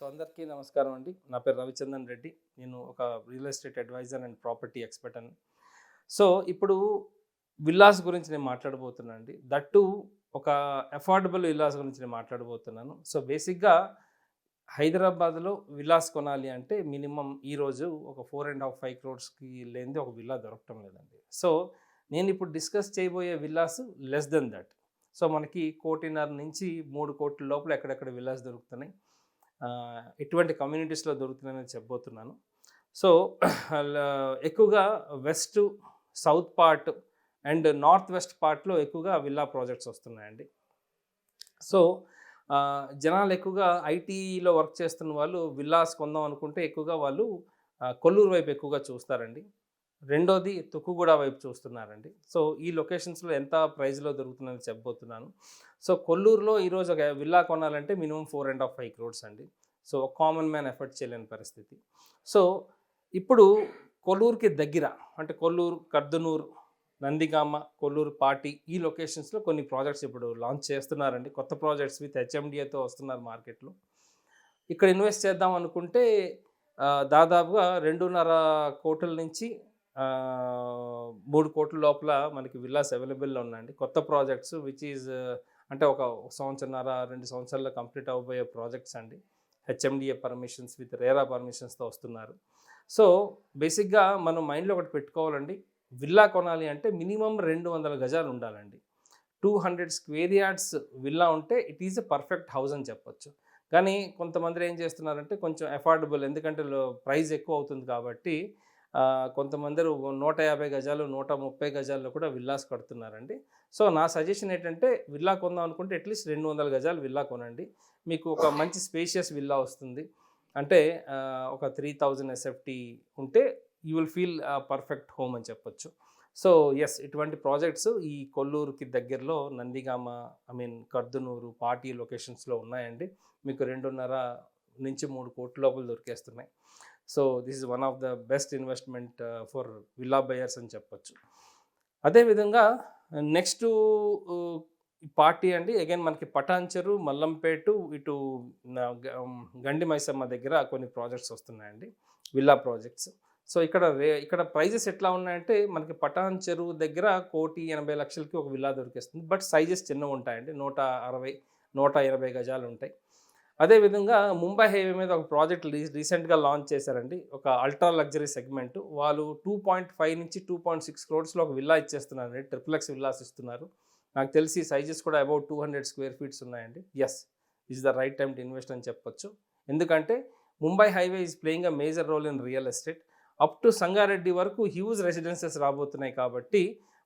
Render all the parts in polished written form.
అందరికీ నమస్కారం అండి. నా పేరు రవిచందన్ రెడ్డి. నేను ఒక real estate advisor and property expert అని. సో, ఇప్పుడు విల్లాస్ గురించి నేను మాట్లాడబోతున్నా అండి. దట్ టూ ఒక అఫోర్డబుల్ విల్లాస్ గురించి నేను మాట్లాడబోతున్నాను. సో, బేసిక్‌గా హైదరాబాద్‌లో విల్లాస్ కొనాలి అంటే మినిమమ్ ఈరోజు ఒక 4.5, 5 క్రోర్స్‌కి లేనిదే ఒక విల్లా దొరకటం లేదండి. సో, నేనిప్పుడు డిస్కస్ చేయబోయే villas less than that. So, మనకి 1,50,00,000 నుంచి 3,00,00,000 లోపల ఎక్కడెక్కడ విల్లాస్ దొరుకుతున్నాయి. ఎటువంటి కమ్యూనిటీస్‌లో దొరుకుతున్నాయని చెప్పబోతున్నాను. సో, ఎక్కువగా west, south part and north west పార్ట్‌లో ఎక్కువగా విల్లా ప్రాజెక్ట్స్ వస్తున్నాయండి. సో, జనాలు ఎక్కువగా ఐటీలో వర్క్ చేస్తున్న వాళ్ళు విల్లాస్ కొందాం అనుకుంటే ఎక్కువగా వాళ్ళు కొల్లూరు వైపు ఎక్కువగా చూస్తారండి. రెండోది తుక్కుగూడ వైపు చూస్తున్నారండి. సో, ఈ లొకేషన్స్‌లో ఎంత ప్రైస్‌లో దొరుకుతుందని చెప్పబోతున్నాను. సో, కొల్లూరులో ఈరోజు ఒక విల్లా కొనాలంటే మినిమమ్ 4.5, 5 క్రోర్స్ అండి. సో, కామన్ మ్యాన్ ఎఫర్ట్ చేయలేని పరిస్థితి. సో, ఇప్పుడు కొల్లూరుకి దగ్గర అంటే కొల్లూరు, కర్దనూరు, నందిగామ, కొల్లూరు, పాటి ఈ లొకేషన్స్‌లో కొన్ని ప్రాజెక్ట్స్ ఇప్పుడు లాంచ్ చేస్తున్నారండి. కొత్త ప్రాజెక్ట్స్ విత్ హెచ్ఎండిఏతో వస్తున్నారు మార్కెట్‌లో. ఇక్కడ ఇన్వెస్ట్ చేద్దాం అనుకుంటే దాదాపుగా 2.5 కోట్ల నుంచి 3 కోట్ల లోపల మనకి విల్లాస్ అవైలబుల్‌లో ఉన్నాయండి. కొత్త ప్రాజెక్ట్స్ విచ్ ఈజ్ అంటే ఒక సంవత్సరన్నర, 2 సంవత్సరాల్లో కంప్లీట్ అవ్వబోయే ప్రాజెక్ట్స్ అండి. హెచ్ఎండిఏ పర్మిషన్స్ విత్ రెరా పర్మిషన్స్‌తో వస్తున్నారు. సో, బేసిక్‌గా మనం మైండ్‌లో ఒకటి పెట్టుకోవాలండి. విల్లా కొనాలి అంటే మినిమమ్ 200 గజాలు ఉండాలండి. 200 స్క్వేర్ యార్డ్స్ విల్లా ఉంటే it is a perfect house అని చెప్పొచ్చు. కానీ కొంతమంది ఏం చేస్తున్నారంటే కొంచెం అఫోర్డబుల్ ఎందుకంటే ప్రైస్ ఎక్కువ అవుతుంది కాబట్టి కొంతమందరు 150 గజాలు, 130 గజాల్లో కూడా విల్లాస్ కడుతున్నారండి. సో, నా సజెషన్ ఏంటంటే విల్లా కొందాం అనుకుంటే అట్‌లీస్ట్ 200 గజాలు విల్లా కొనండి. మీకు ఒక మంచి స్పేషియస్ విల్లా వస్తుంది. అంటే ఒక 3000 ఎస్ఎఫ్టీ ఉంటే you will feel perfect home అని చెప్పొచ్చు. సో, యెస్ ఇటువంటి ప్రాజెక్ట్స్ ఈ కొల్లూరుకి దగ్గరలో నందిగామ, కర్దనూరు, పాటి లొకేషన్స్‌లో ఉన్నాయండి. మీకు 2.5-3 కోట్ల లోపల దొరికేస్తున్నాయి. So, this is one of the best investment for villa buyers అని చెప్పొచ్చు. అదేవిధంగా నెక్స్టు ఆహ్, పార్టీ అండి అగైన్ మనకి పటాన్చెరు, మల్లంపేటు ఇటు గండి మైసమ్మ దగ్గర కొన్ని ప్రాజెక్ట్స్ వస్తున్నాయండి. Villa projects. సో, ఇక్కడ ప్రైజెస్ ఎట్లా ఉన్నాయంటే మనకి పటాన్ చెరువు దగ్గర 1,80,00,000కి ఒక విల్లా దొరికేస్తుంది. బట్ సైజెస్ చిన్నగుంటాయండి. 160, 120 గజాలు ఉంటాయి. అదేవిధంగా ముంబై హైవే మీద ఒక ప్రాజెక్ట్ రీసెంట్‌గా లాంచ్ చేశారండి. ఒక అల్ట్రా లగ్జరీ సెగ్మెంట్. వాళ్ళు 2.5 నుంచి 2.6 క్రోర్స్‌లో ఒక విల్లా ఇచ్చేస్తున్నారండి. ట్రిప్లెక్స్ విల్లాస్ ఇస్తున్నారు. నాకు తెలిసి సైజెస్ కూడా అబౌట్ 200 స్క్వేర్ ఫీట్స్ ఉన్నాయండి. Yes. This the right time to invest అని చెప్పొచ్చు. ఎందుకంటే Mumbai highway is playing a major role in real estate. Up to Sangareddy వరకు హ్యూజ్ రెసిడెన్సెస్ రాబోతున్నాయి కాబట్టి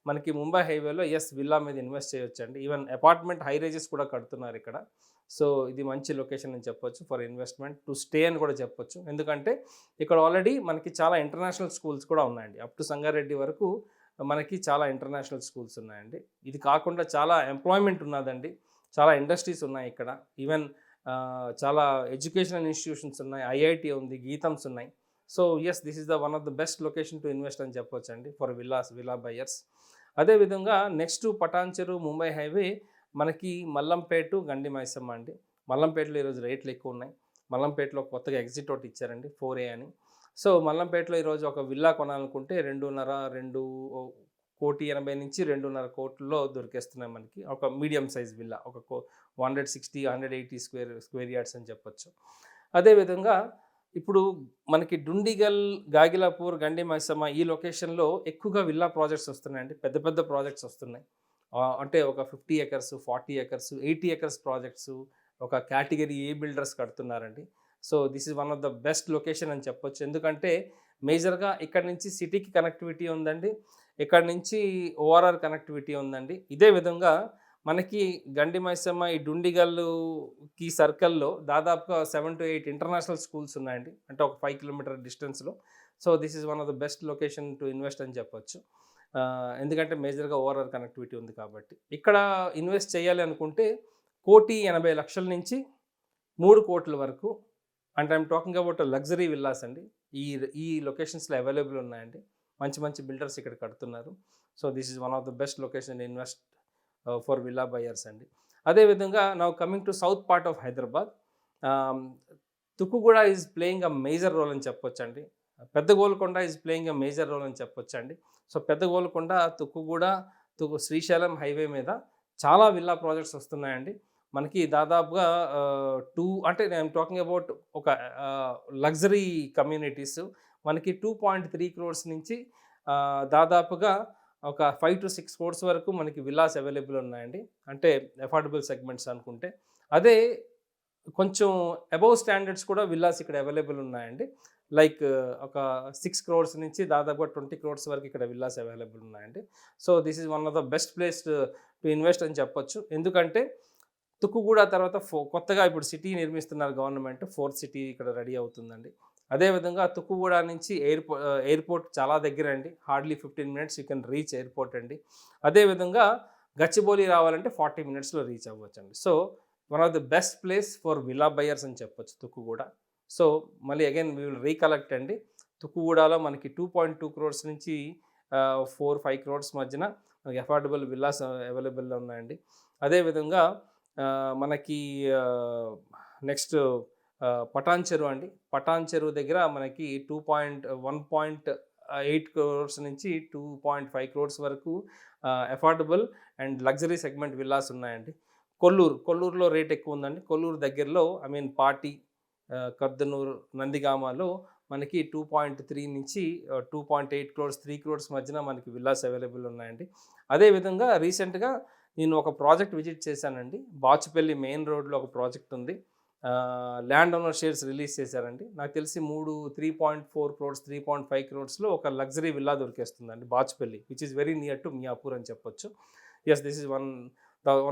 మనకి ముంబై హైవేలో విల్లా మీద ఇన్వెస్ట్ చేయొచ్చండి. ఈవెన్ అపార్ట్మెంట్ హై రైజెస్ కూడా కడుతున్నారు ఇక్కడ. సో, ఇది మంచి లొకేషన్ అని చెప్పొచ్చు ఫర్ ఇన్వెస్ట్మెంట్ టు స్టే అని కూడా చెప్పొచ్చు. ఎందుకంటే ఇక్కడ ఆల్రెడీ మనకి చాలా ఇంటర్నేషనల్ స్కూల్స్ కూడా ఉన్నాయండి. అప్ టు సంగారెడ్డి వరకు మనకి చాలా ఇంటర్నేషనల్ స్కూల్స్ ఉన్నాయండి. ఇది కాకుండా చాలా ఎంప్లాయ్మెంట్ ఉన్నదండి. చాలా ఇండస్ట్రీస్ ఉన్నాయి ఇక్కడ. ఈవెన్ చాలా ఎడ్యుకేషనల్ ఇన్‌స్టిట్యూషన్స్ ఉన్నాయి. ఐఐటీ ఉంది, గీతమ్స్ ఉన్నాయి. So, this is the one of the best location to invest అని చెప్పొచ్చండి ఫర్ విల్లా బయర్స్. అదేవిధంగా నెక్స్ట్ పటాన్చెరు, ముంబై హైవే మనకి మల్లంపేటు, గండి మైసమ్మ అండి. మల్లంపేటలో ఈరోజు రేట్లు ఎక్కువ ఉన్నాయి. మల్లంపేటలో కొత్తగా ఎగ్జిట్ ఒకటి ఇచ్చారండి 4A అని. సో, మల్లంపేటలో ఈరోజు ఒక విల్లా కొనాలనుకుంటే 2.5-2.80 దొరికేస్తున్నాయి మనకి. ఒక మీడియం సైజ్ విల్లా. ఒక 160, 180 స్క్వేర్ యార్డ్స్ అని చెప్పొచ్చు. అదేవిధంగా ఇప్పుడు మనకి డుండిగల్, గాగిలాపూర్, గండి మైసమ్మ ఈ లొకేషన్‌లో ఎక్కువగా విల్లా ప్రాజెక్ట్స్ వస్తున్నాయండి. పెద్ద పెద్ద ప్రాజెక్ట్స్ వస్తున్నాయి. అంటే ఒక 50 ఎకర్స్, 40 ఎకర్స్, 80 ఎకర్స్ ప్రాజెక్ట్స్ ఒక కేటగిరీ ఏ బిల్డర్స్ కడుతున్నారండి. So, this is one of the best location అని చెప్పొచ్చు. ఎందుకంటే మేజర్‌గా ఇక్కడ నుంచి సిటీకి కనెక్టివిటీ ఉందండి. ఇక్కడ నుంచి ఓఆర్ఆర్ కనెక్టివిటీ ఉందండి. ఇదే విధంగా మనకి గండి మైసమ్మ ఈ డుండిగల్లుకి సర్కిల్‌లో దాదాపుగా 7-8 ఇంటర్నేషనల్ స్కూల్స్ ఉన్నాయండి. అంటే ఒక 5 కిలోమీటర్ డిస్టెన్స్‌లో. So, this is one of the best location to invest అని చెప్పొచ్చు. ఎందుకంటే మేజర్‌గా ఓఆర్ఆర్ కనెక్టివిటీ ఉంది కాబట్టి. ఇక్కడ ఇన్వెస్ట్ చేయాలి అనుకుంటే 1,80,00,000 నుంచి 3,00,00,000 వరకు అంటే I'm talking about luxury villas అండి. ఈ ఈ లొకేషన్స్‌లో అవైలబుల్ ఉన్నాయండి. మంచి మంచి బిల్డర్స్ ఇక్కడ కడుతున్నారు. So, this is one of the best location invest for villa buyers అండి. అదేవిధంగా now coming to south part of Hyderabad. Tukkuguda is playing a major role అని చెప్పొచ్చండి. Pedda Golconda is playing a major role అని చెప్పొచ్చండి. సో పెద్ద గోల్కొండ, తుక్కుగూడ, శ్రీశైలం హైవే మీద చాలా విల్లా ప్రాజెక్ట్స్ వస్తున్నాయండి. మనకి దాదాపుగా 2 అంటే ఐయామ్ టాకింగ్ అబౌట్ ఒక లగ్జరీ కమ్యూనిటీస్ మనకి 2.3 క్రోర్స్ నుంచి దాదాపుగా ఒక 5-6 క్రోర్స్ వరకు మనకి విల్లాస్ అవైలబుల్ ఉన్నాయండి. అంటే అఫోర్డబుల్ సెగ్మెంట్స్ అనుకుంటే. అదే కొంచెం అబోవ్ స్టాండర్డ్స్ కూడా విల్లాస్ ఇక్కడ అవైలబుల్ ఉన్నాయండి. లైక్ ఒక 6 క్రోర్స్ నుంచి దాదాపుగా 20 క్రోర్స్ వరకు ఇక్కడ విల్లాస్ అవైలబుల్ ఉన్నాయండి. So this is one of the best place to invest అని చెప్పొచ్చు. ఎందుకంటే తుక్కుగూడ తర్వాత కొత్తగా ఇప్పుడు సిటీ నిర్మిస్తున్నారు గవర్నమెంట్. 4th సిటీ ఇక్కడ రెడీ అవుతుందండి. అదేవిధంగా తుక్కుగూడ నుంచి ఎయిర్పోర్ట్ చాలా దగ్గర అండి. Hardly 15 minutes you can reach airport అండి. అదేవిధంగా గచ్చిబౌలి రావాలంటే 40 మినిట్స్లో రీచ్ అవ్వచ్చండి. So one of the best place for villa buyers అని చెప్పొచ్చు తుక్కుగూడ. సో మళ్ళీ అగైన్ వీ విల్ రీకలెక్ట్ అండి. తుక్కుగూడలో మనకి 2.2 క్రోర్స్ నుంచి 4-5 క్రోర్స్ మధ్యన మనకి అఫోర్డబుల్ విల్లాస్ అవైలబుల్లో ఉన్నాయండి. అదేవిధంగా మనకి నెక్స్ట్ పటాన్ చెరువు అండి. పటాన్ చెరువు దగ్గర మనకి 1.8 క్రోర్స్ నుంచి 2.5 క్రోర్స్ వరకు affordable and luxury segment villas ఉన్నాయండి. కొల్లూరులో రేట్ ఎక్కువ ఉందండి. కొల్లూరు దగ్గరలో పాటి, కర్దనూరు, నందిగామలో మనకి 2.3 నుంచి 2.8 క్రోర్స్ 3 క్రోర్స్ మధ్యన మనకి విల్లాస్ అవైలబుల్ ఉన్నాయండి. అదేవిధంగా రీసెంట్గా నేను ఒక ప్రాజెక్ట్ విజిట్ చేశానండి. బాచుపల్లి మెయిన్ రోడ్లో ఒక ప్రాజెక్ట్ ఉంది. ల్యాండ్ ఓనర్ షేర్స్ రిలీజ్ చేశారండి. నాకు తెలిసి 3.4 క్రోర్స్ 3.5 క్రోర్స్లో ఒక లగ్జరీ విల్లా దొరికేస్తుందండి Bachupalli, which is very near to Miyapur అని చెప్పొచ్చు. Yes, this is one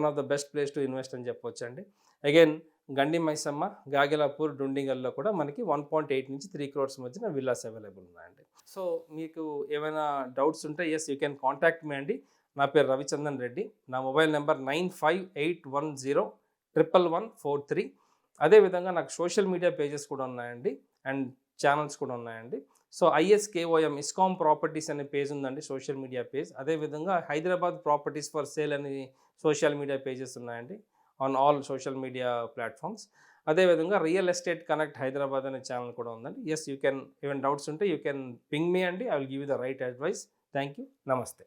of the best place to invest అని చెప్పొచ్చు అండి. అగైన్ గండి మైసమ్మ, గాగిలాపూర్, డుండిగల్లో కూడా మనకి 1.8 నుంచి 3 క్రోర్స్ మధ్యన విల్లాస్ అవైలబుల్ ఉన్నాయండి. సో మీకు ఏమైనా డౌట్స్ ఉంటే yes you can contact me అండి. నా పేరు రవిచందన్ రెడ్డి. నా మొబైల్ నెంబర్ 9581011143. అదేవిధంగా నాకు సోషల్ మీడియా పేజెస్ కూడా ఉన్నాయండి అండ్ ఛానల్స్ కూడా ఉన్నాయండి. సో ISKOM ఇస్కామ్ ప్రాపర్టీస్ అనే పేజ్ ఉందండి, సోషల్ మీడియా పేజ్. అదేవిధంగా హైదరాబాద్ ప్రాపర్టీస్ ఫర్ సేల్ అని సోషల్ మీడియా పేజెస్ ఉన్నాయండి on all social media platforms. అదేవిధంగా రియల్ ఎస్టేట్ కనెక్ట్ హైదరాబాద్ అనే ఛానల్ కూడా ఉందండి. ఎస్, యూ కెన్, ఏమైనా డౌట్స్ ఉంటే యూ కెన్ పింగ్ మీ అండి. I will give you the right advice. Thank you. నమస్తే.